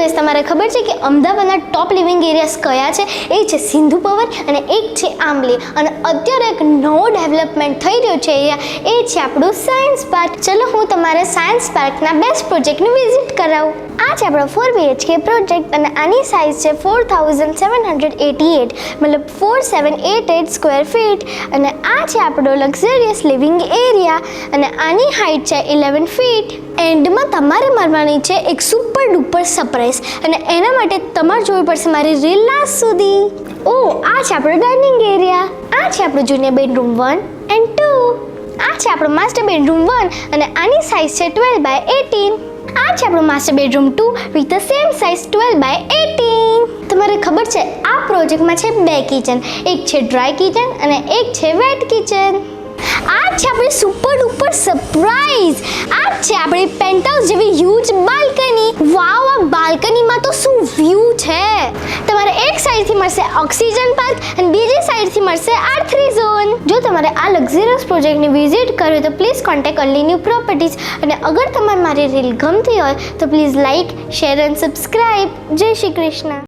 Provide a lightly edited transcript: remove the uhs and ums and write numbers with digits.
Guys, તમારે ખબર છે કે અમદાવાદના ટોપ લિવિંગ એરિયાઝ કયા છે? એ છે સિંધુ ભવન અને એક છે આંબલી. અને અત્યારે એક નવો ડેવલપમેન્ટ થઈ રહ્યો છે એરિયા, એ છે આપણું સાયન્સ પાર્ક. ચલો હું તમારે સાયન્સ પાર્કના બેસ્ટ પ્રોજેક્ટની વિઝિટ કરાવું. આ છે આપણો 4 BHK પ્રોજેક્ટ અને આની સાઇઝ છે 4788, મતલબ 4788 સ્ક્વેર ફીટ. અને આ છે આપણો લક્ઝરિયસ લિવિંગ એરિયા અને આની હાઇટ છે 11 ફીટ. એન્ડમાં તમારે મળવાની છે એક સુપર ડુપર સરપ્રાઈઝ અને એના માટે તમારે જોવી પડશે મારી રીલ લાસ્ટ સુધી. ઓ, આ છે આપણો ડાઇનિંગ એરિયા. આ છે આપણો જુનિયર બેડરૂમ 1 and 2. આ છે આપણો માસ્ટર બેડરૂમ 1 અને આની સાઇઝ છે 12/18. આ છે આપણો master bedroom 2 with the same size 12/18. તમારે ખબર છે આ પ્રોજેક્ટમાં છે 2 કિચન, એક છે ડ્રાય કિચન અને એક છે વેટ કિચન. આ છે આપણી સુપર ડુપર સરપ્રાઈઝ. આ છે આપણી પેન્ટહાઉસ જેવી હ્યુજ બાલ્કની. વાવ, આ બાલ્કનીમાં તો શું વ્યૂ છે! તમારે એક સાઈડથી મળશે ઓક્સિજન પાર્ક અને બીજી સાઈડથી મળશે R3 ઝોન. જો તમારે આ લક્ઝરિયસ પ્રોજેક્ટની વિઝિટ કરવી હોય તો please contact early new properties. અને અગર તમારે મારી રીલ ગમતી હોય તો please like, share and subscribe. જય શ્રી કૃષ્ણ.